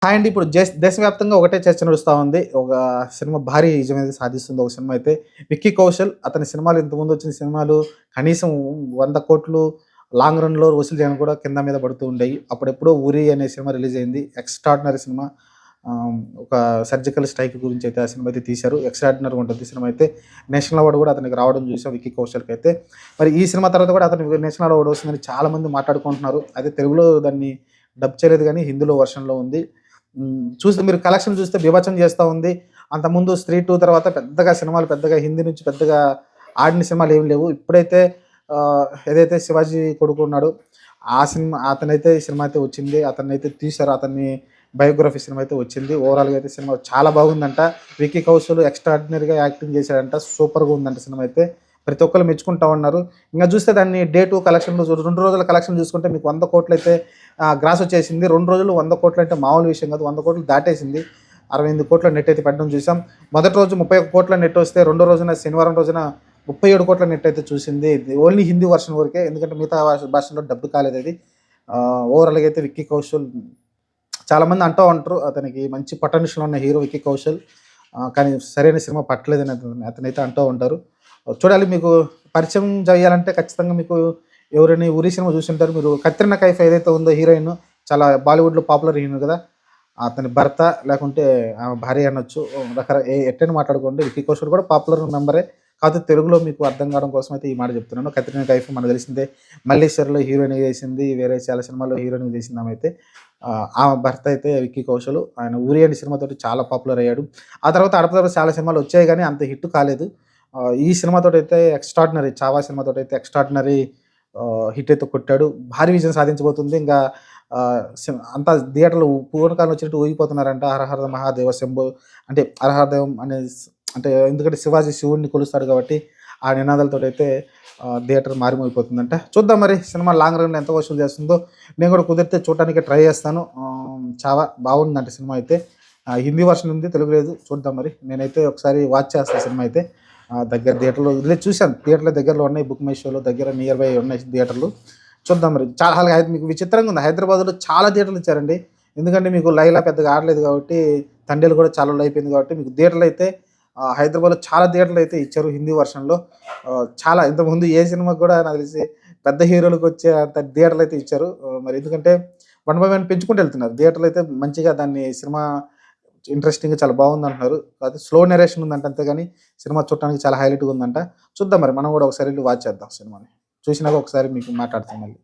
Hi అండి. ఇప్పుడు దేశవ్యాప్తంగా ఒకటే చర్చ నడుస్తా ఉంది. ఒక సినిమా భారీ విజయం అనేది సాధిస్తుంది. ఒక సినిమా అయితే 'విక్కీ కౌశల్' అతని సినిమాలు ఇంతకుముందు వచ్చిన సినిమాలు కనీసం 100,00,00,000 లాంగ్ రన్‌లో వసూలు చేయడానికి కూడా కింద మీద పడుతూ ఉండేయి. అప్పుడెప్పుడో 'ఉరి' అనే సినిమా రిలీజ్ అయింది. Extraordinary cinema. ఒక సర్జికల్ స్ట్రైక్ గురించి అయితే ఆ సినిమా అయితే తీశారు. ఎక్స్‌ట్రార్డినరీగా ఉంటుంది సినిమా అయితే. నేషనల్ అవార్డ్ కూడా అతనికి రావడం చూసాం 'విక్కీ కౌశల్‌కి' అయితే. మరి ఈ సినిమా తర్వాత కూడా అతనికి నేషనల్ అవార్డ్ వస్తుందని చాలామంది మాట్లాడుకుంటున్నారు. అయితే తెలుగులో దాన్ని డబ్ చేయలేదు గానీ హిందీలో వర్షన్‌లో ఉంది. చూస్తే మీరు కలెక్షన్ చూస్తే బీభత్సం చేస్తా ఉంది. అంతకుముందు 'స్త్రీ 2' తర్వాత పెద్దగా సినిమాలు పెద్దగా హిందీ నుంచి పెద్దగా ఆడిన సినిమాలు ఏమి లేవు. ఇప్పుడైతే ఏదైతే 'శివాజీ' కొడుకు ఉన్నాడో ఆ సినిమా అతనైతే ఈ సినిమా అయితే వచ్చింది. అతన్నైతే తీశారు. అతన్ని బయోగ్రఫీ సినిమా అయితే వచ్చింది. ఓవరాల్‌గా అయితే సినిమా చాలా బాగుందంట. 'విక్కీ కౌశల్' ఎక్స్‌ట్రార్డినరీగా యాక్టింగ్ చేశాడంట. సూపర్‌గా ఉందంట సినిమా అయితే. ప్రతి ఒక్కళ్ళు మెచ్చుకుంటా ఉన్నారు. ఇంక చూస్తే దాన్ని డే 2 కలెక్షన్‌లు 2 రోజుల కలెక్షన్ చూసుకుంటే మీకు 100,00,00,000 అయితే గ్రాస్ వచ్చేసింది. 2 రోజుల్లో 100,00,00,000 అంటే మామూలు విషయం కాదు. 100,00,00,000 దాటేసింది. 68,00,00,000 నెట్ అయితే పెట్టడం చూసాం. మొదటి రోజు 31,00,00,000 నెట్ వస్తే రెండో రోజున శనివారం రోజున 37,00,00,000 నెట్ అయితే చూసింది. ఇది ఓన్లీ హిందీ వర్షన్ వరకే. ఎందుకంటే మిగతా భాషల్లో డబ్ కాలేదది. ఓవరాల్‌గా అయితే 'విక్కీ కౌశల్' చాలామంది అంటూ ఉంటారు. అతనికి మంచి పొటెన్షియల్ ఉన్న హీరో 'విక్కీ కౌశల్.' కానీ సరైన సినిమా పట్టలేదని అతనైతే అంటూ ఉంటారు. చూడాలి. మీకు పరిచయం చేయాలంటే ఖచ్చితంగా మీకు ఎవరైనా 'ఉరి' సినిమా చూసుంటారు. మీరు 'కత్రినా కైఫ్' ఏదైతే ఉందో హీరోయిన్ చాలా బాలీవుడ్‌లో పాపులర్ హీరోయిన్ కదా! అతని భర్త లేకుంటే ఆమె భార్య అనొచ్చు. ఎట్టైనా మాట్లాడుకోండి. 'విక్కీ కౌశల్' కూడా పాపులర్ మెంబరే. కాకపోతే తెలుగులో మీకు అర్థం కావడం కోసం అయితే ఈ మాట చెప్తున్నాను. 'కత్రినా కైఫ్' మనకు తెలిసిందే. 'మల్లేశ్వరి'లో హీరోయిన్‌గా చేసింది. వేరే చాలా సినిమాల్లో హీరోయిన్‌గా చేసింది ఆమె అయితే. ఆమె భర్త అయితే 'విక్కీ కౌశల్.' ఆయన 'ఉరి' అనే సినిమాతోటి చాలా పాపులర్ అయ్యాడు. ఆ తర్వాత అడపదడప చాలా సినిమాలు వచ్చాయి గానీ అంత హిట్ కాలేదు. ఈ సినిమాతోటైతే ఎక్స్‌ట్రార్డినరీ 'చావా' సినిమాతోటైతే ఎక్స్‌ట్రార్డినరీ హిట్ అయితే కొట్టాడు. భారీ విజయం సాధించబోతుంది. ఇంగా అంతా థియేటర్‌లో పూనకాలు వచ్చినట్టు ఊగిపోతున్నారంట. 'హరహర మహాదేవ శంభో' అంటే 'హరహరదేవం' అనే అంటే ఎందుకంటే శివాజీ శివుడిని కొలుస్తాడు కాబట్టి ఆ నినాదాలతోటైతే థియేటర్ మారుమోగిపోతుందంట. చూద్దాం మరి సినిమా లాంగ్ రన్‌లో ఎంత వసూలు చేస్తుందో. నేను కూడా కుదిరితే చూడటానికి ట్రై చేస్తాను. 'చావా' బాగుందంట సినిమా అయితే. హిందీ వర్షన్ ఉంది. తెలుగు లేదు. చూద్దాం మరి. నేనైతే ఒకసారి వాచ్ చేస్తా సినిమా అయితే. దగ్గర థియేటర్‌లో రిలీజ్ చూశాను. థియేటర్‌లో దగ్గరలో ఉన్నాయి. బుక్ మై షోలో దగ్గర నియర్ బై ఉన్నాయి థియేటర్‌లు. చూద్దాం మరి. చాలా మీకు విచిత్రంగా ఉంది. హైదరాబాద్‌లో చాలా థియేటర్‌లు ఇచ్చారండి. ఎందుకంటే మీకు 'లైలా' పెద్దగా ఆడలేదు కాబట్టి, 'తండేల్' కూడా చాలా రోజులు అయిపోయింది కాబట్టి మీకు థియేటర్‌లు అయితే హైదరాబాద్‌లో చాలా థియేటర్‌లు అయితే ఇచ్చారు హిందీ వర్షన్‌లో. చాలా ఇంతకుముందు ఏ సినిమాకి కూడా నాకు తెలిసి పెద్ద హీరోలకొచ్చే అంత థియేటర్‌లు అయితే ఇచ్చారు. మరి ఎందుకంటే వన్ బై వన్ పెంచుకుంటూ వెళ్తున్నారు. థియేటర్‌లో అయితే మంచిగా దాన్ని సినిమా ఇంట్రెస్టింగ్‌గా చాలా బాగుందంటున్నారు. కాకపోతే స్లో నరేషన్ ఉందంట అంతేగాని సినిమా చూడటానికి చాలా హైలైట్‌గా ఉందంట. చూద్దాం మరి మనం కూడా ఒకసారి ఎళ్లి వాచ్ చేద్దాం సినిమాని. చూసినాక ఒకసారి మీకు మాట్లాడతాం మళ్ళీ.